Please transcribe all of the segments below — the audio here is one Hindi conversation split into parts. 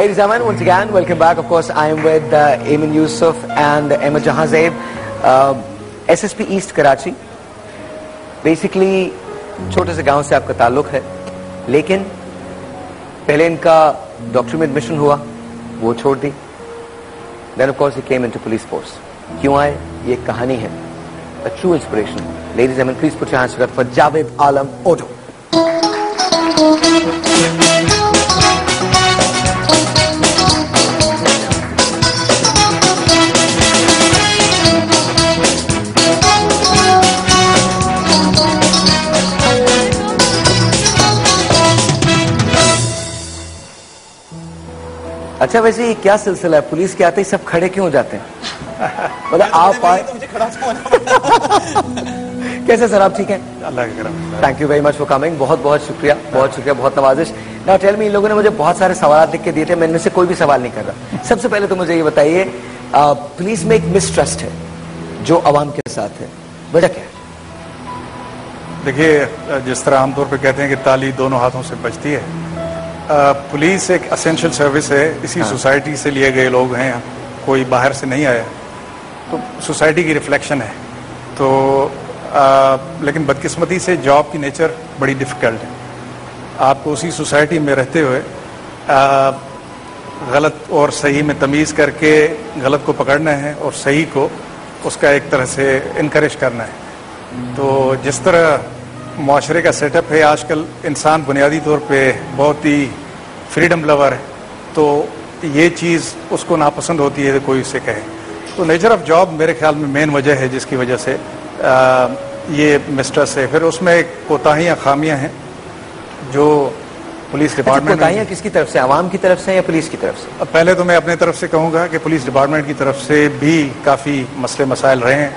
Ladies and gentlemen, once again, welcome back. Of course, I am with Ayman Yusuf and Ahmed Jahan Zeib, SSP East Karachi. Basically, छोटे से गांव से आपका ताल्लुक है, लेकिन पहले इनका डॉक्टरी में एडमिशन हुआ, वो छोड़ दी. Then of course he came into police force. क्यों आए? ये कहानी है. A true inspiration. Ladies and gentlemen, please put your hands together for Javed Alam Odo. अच्छा, वैसे ये क्या सिलसिला है? पुलिस के आते ही सब खड़े क्यों हो जाते हैं? मतलब आप आए तो मुझे खड़ा कैसे सर, आप ठीक हैं? अल्लाह का करम. Thank you very much for coming. बहुत बहुत शुक्रिया, बहुत नवाजिश. नाउ टेल मी, इन लोगों ने मुझे बहुत सारे सवाल लिख के दिए थे, मैं इनमें से कोई भी सवाल नहीं कर रहा. सबसे पहले तो मुझे ये बताइए, पुलिस में एक मिसट्रस्ट है जो अवाम के साथ है, वजह क्या है? देखिए, जिस तरह आमतौर पर कहते हैं कि ताली दोनों हाथों से बजती है, पुलिस एक असेंशियल सर्विस है. इसी सोसाइटी से लिए गए लोग हैं, कोई बाहर से नहीं आया, तो सोसाइटी की रिफ्लेक्शन है. तो लेकिन बदकिस्मती से जॉब की नेचर बड़ी डिफ़िकल्ट है. आपको उसी सोसाइटी में रहते हुए गलत और सही में तमीज़ करके गलत को पकड़ना है और सही को उसका एक तरह से इनकरेज करना है. तो जिस तरह माशरे का सेटअप है आजकल, इंसान बुनियादी तौर पे बहुत ही फ्रीडम लवर है, तो ये चीज़ उसको नापसंद होती है कोई उसे कहे. तो नेचर ऑफ जॉब मेरे ख्याल में मेन वजह है जिसकी वजह से ये मिस्ट्रस्ट है. फिर उसमें कोताहियाँ, खामियाँ हैं जो पुलिस डिपार्टमेंट. कोताहियाँ किसकी तरफ से, आवाम की तरफ से या पुलिस की तरफ से? पहले तो मैं अपनी तरफ से कहूँगा कि पुलिस डिपार्टमेंट की तरफ से भी काफ़ी मसले मसाइल रहे हैं,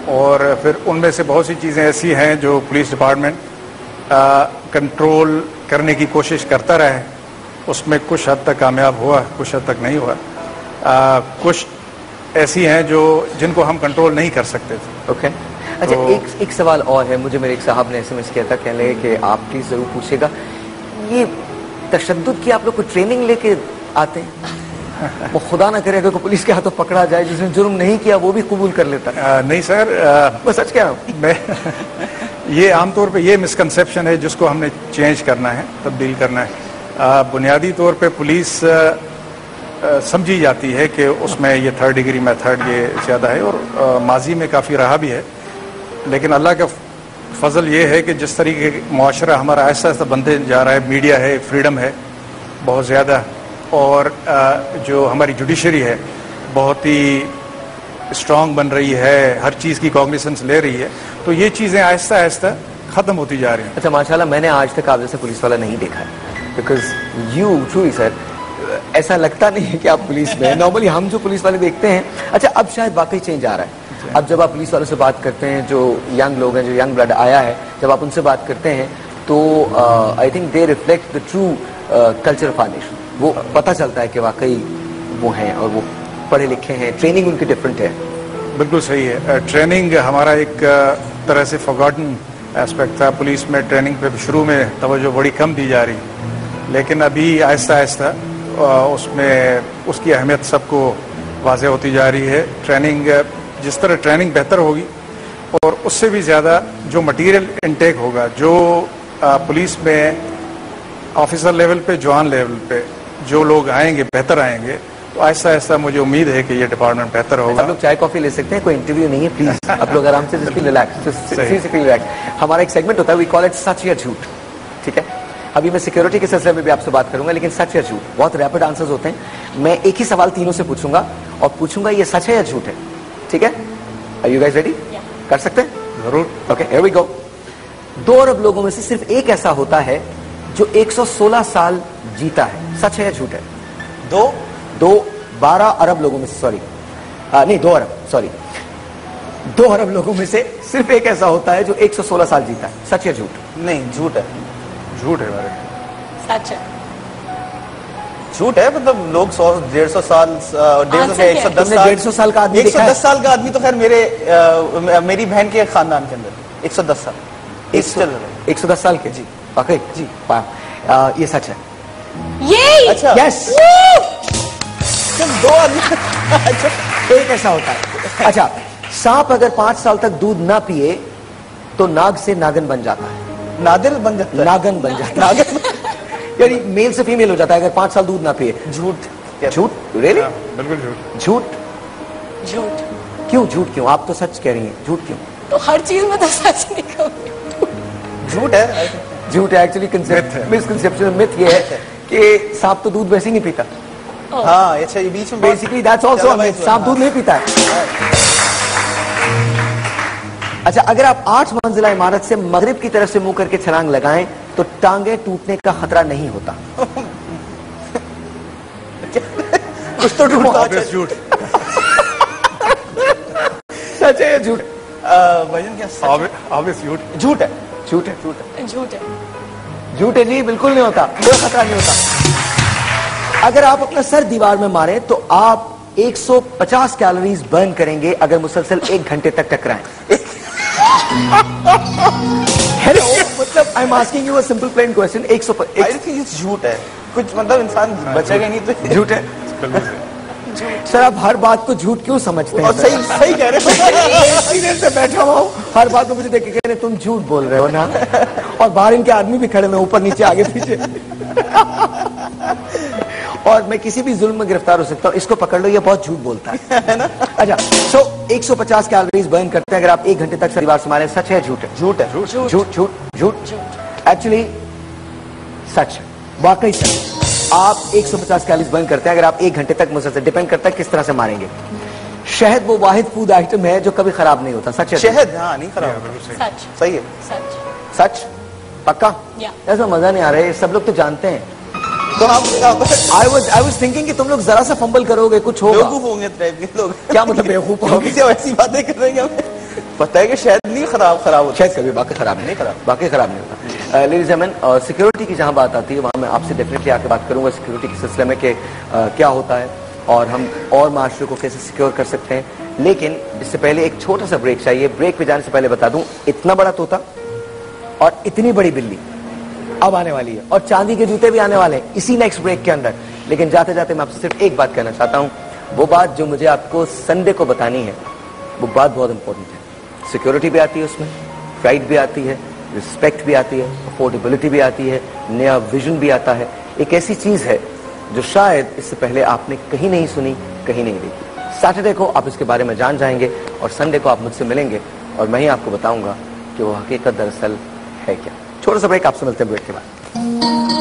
और फिर उनमें से बहुत सी चीज़ें ऐसी हैं जो पुलिस डिपार्टमेंट कंट्रोल करने की कोशिश करता रहा है. उसमें कुछ हद तक कामयाब हुआ, कुछ हद तक नहीं हुआ. कुछ ऐसी हैं जो जिनको हम कंट्रोल नहीं कर सकते थे. ओके. अच्छा, एक सवाल और है. मुझे मेरे एक साहब ने SMS किया था, कहने लगे कि आप प्लीज़ ज़रूर पूछिएगा, ये तशद्दुद की आप लोग को ट्रेनिंग लेके आते हैं? वो खुदा ना करे अगर को पुलिस के हाथों पकड़ा जाए, जिसने जुर्म नहीं किया वो भी कबूल कर लेता है. नहीं सर, वो सच क्या मैं ये आमतौर पे ये मिसकंसेप्शन है जिसको हमने चेंज करना है, तब्दील करना है. बुनियादी तौर पे पुलिस समझी जाती है कि उसमें ये थर्ड डिग्री मेथड ये ज़्यादा है, और माजी में काफ़ी रहा भी है. लेकिन अल्लाह का फजल ये है कि जिस तरीके मुआशरा हमारा आहिस्ता आहिस्ता बनते जा रहा है, मीडिया है, फ्रीडम है बहुत ज़्यादा, और जो हमारी जुडिशरी है बहुत ही स्ट्रांग बन रही है, हर चीज़ की कॉग्निसेंस ले रही है, तो ये चीज़ें आहिस्ता आहिस्ता ख़त्म होती जा रही हैं. अच्छा, माशाल्लाह, मैंने आज तक आप जैसे पुलिस वाला नहीं देखा है. बिकॉज यू ट्रूली सर, ऐसा लगता नहीं है कि आप पुलिस में. नॉर्मली हम जो पुलिस वाले देखते हैं. अच्छा, अब शायद वाकई चेंज आ रहा है. अब जब आप पुलिस वालों से बात करते हैं, जो यंग लोग हैं, जो यंग ब्लड आया है, जब आप उनसे बात करते हैं तो I think they reflect the true culture of our nation. वो पता चलता है कि वाकई वो हैं और वो पढ़े लिखे हैं, ट्रेनिंग उनकी डिफरेंट है. बिल्कुल सही है. ट्रेनिंग हमारा एक तरह से फॉरगॉटन एस्पेक्ट था. पुलिस में ट्रेनिंग पे शुरू में तवज्जो बड़ी कम दी जा रही, लेकिन अभी आहिस्ता आहिस्ता उसमें उसकी अहमियत सबको वाज़ेह होती जा रही है. ट्रेनिंग, जिस तरह ट्रेनिंग बेहतर होगी और उससे भी ज़्यादा जो मटीरियल इनटेक होगा, जो पुलिस में ऑफिसर लेवल पे, जवान लेवल पे जो लोग आएंगे, बेहतर आएंगे, तो आहिस्ता आहिस्ता मुझे उम्मीद है कि ये डिपार्टमेंट बेहतर होगा. आप लोग चाय कॉफी ले सकते हैं, कोई इंटरव्यू नहीं है, प्लीज आप लोग आराम से रिलैक्स. हमारा एक सेगमेंट होता है, वी कॉल इट सच या झूठ. ठीक है, अभी मैं सिक्योरिटी के सिलसिले में भी आपसे बात करूंगा, लेकिन सच या झूठ, बहुत रैपिड आंसर्स होते हैं. मैं एक ही सवाल तीनों से पूछूंगा और पूछूंगा ये सच है या झूठ है. ठीक है, आर यू गाइस रेडी? कर सकते हैं? जरूर. Okay, here we go. 2 अरब लोगों में से सिर्फ एक ऐसा होता है जो 116 साल जीता है. सच है या झूठ है? 12 अरब लोगों में से, सॉरी नहीं 2 अरब, सॉरी 2 अरब लोगों में से सिर्फ एक ऐसा होता है जो 116 साल जीता है. सच या झूठ? नहीं, झूठ है. झूठ है मेरे. सच है. झूठ है. मतलब लोग 100-150 साल, 150 साल का आदमी, 110 साल का आदमी तो खैर मेरी बहन के खानदान के अंदर 110 साल 110 साल के. जी वाकई? जी. ये सच है. ये अच्छा यस, सिर्फ 2 आदमी अच्छा एक ऐसा होता है। अच्छा, सांप अगर 5 साल तक दूध ना पिए तो नाग से नागन बन जाता है। नादिर बन जाता है। नागन बन जाता है, यानी मेल से फीमेल हो जाता है अगर 5 साल दूध ना पिए। झूठ झूठ? रियली? बिल्कुल झूठ। झूठ क्यों झूठ क्यों? आप तो सच कह रही हैं, झूठ क्यों? तो हर चीज में तो सच नहीं कहूंगी। झूठ है। झूठ है एक्चुअली, मिसकंसेप्शन मिथ ये है कि सांप तो दूध वैसे ही नहीं पीता। हाँ अच्छा, ये बीच में बेसिकली दैट्स आल्सो मिथ, सांप दूध नहीं पीता है। अच्छा, अगर आप 8 मंजिला इमारत से मगरिब की तरफ से मुंह करके छलांग लगाएं तो टांगे टूटने का खतरा नहीं होता। कुछ तो ढूंढता है। Obvious झूठ। सच है या झूठ? भजन क्या सच है? Obvious झूठ। झूठ है। झूठ है। झूठ है। झूठ है। झूठ है जी, बिल्कुल नहीं होता, कोई खतरा नहीं होता। अगर आप अपना सर दीवार में मारें तो आप 150 कैलोरीज बर्न करेंगे अगर मुसलसल 1 घंटे तक टकराएं। हेलो, मतलब I am asking you a simple plain question. I think ये झूठ है, कुछ मतलब इंसान बचेगा नहीं तो झूठ है सर। आप हर बात को झूठ क्यों समझते हैं? और सही सही कह रहे हो। एक्सपीरियंस से बैठा हुआ हूं, हर बात को मुझे देख के कह रहे तुम झूठ बोल रहे हो ना, और बाहर इनके आदमी भी खड़े हैं, ऊपर नीचे आगे पीछे। और मैं किसी भी जुल्म में गिरफ्तार हो सकता हूँ, इसको पकड़ लो, ये बहुत झूठ बोलता है ना। अच्छा, सो 150 कैलोरीज बर्न करते हैं अगर आप 1 घंटे तक दीवार से मारें। सच है झूठ है? झूठ है। झूठ झूठ झूठ एक्चुअली सच है, वाकई सच। आप 150 कैलोरीज बर्न करते हैं अगर आप 1 घंटे तक मुसलसल, डिपेंड करता है किस तरह से मारेंगे। शहद वो वाहिद फूड आइटम है जो कभी खराब नहीं होता। सच है? शहद हाँ नहीं खराब। सच। सही है। सच। सच पक्का? ऐसा मजा नहीं आ रहा है, सब लोग तो जानते हैं। तो हम आई वाज थिंकिंग कि तुम लोग जरा सा फंबल करोगे, कुछ होगा। बेवकूफ होंगे टाइप के लोग। क्या मतलब बेवकूफ होंगे? किसी ऐसी बातें कर रहे हैं हमें पता है कि शायद नहीं खराब होता। शायद कभी बाकी खराब नहीं खराब, बाकी खराब नहीं होता। लेडीज एंड जेंटलमैन, सिक्योरिटी की जहां बात आती है वहां मैं आपसे डेफिनेटली आके बात करूंगा सिक्योरिटी के सिलसिले में कि क्या होता है और हम और माशरे को कैसे सिक्योर कर सकते हैं। लेकिन इससे पहले एक छोटा सा ब्रेक चाहिए। ब्रेक पे जाने से पहले बता दूं, इतना बड़ा तोता और इतनी बड़ी बिल्ली अब आने वाली है, और चांदी के जूते भी आने वाले हैं इसी नेक्स्ट ब्रेक के अंदर। लेकिन जाते जाते मैं आपसे सिर्फ एक बात कहना चाहता हूं, वो बात जो मुझे आपको संडे को बतानी है, वो बात बहुत इंपॉर्टेंट है। सिक्योरिटी भी आती है उसमें, प्राइड भी आती है, रिस्पेक्ट भी आती है, अफोर्डेबिलिटी भी आती है, नया विजन भी आता है। एक ऐसी चीज है जो शायद इससे पहले आपने कहीं नहीं सुनी, कहीं नहीं देखी। सैटरडे को आप इसके बारे में जान जाएंगे और संडे को आप मुझसे मिलेंगे और मैं ही आपको बताऊंगा कि वो हकीकत दरअसल है क्या। छोटा सा ब्रेक, आपसे मिलते हैं ब्रेक के बाद।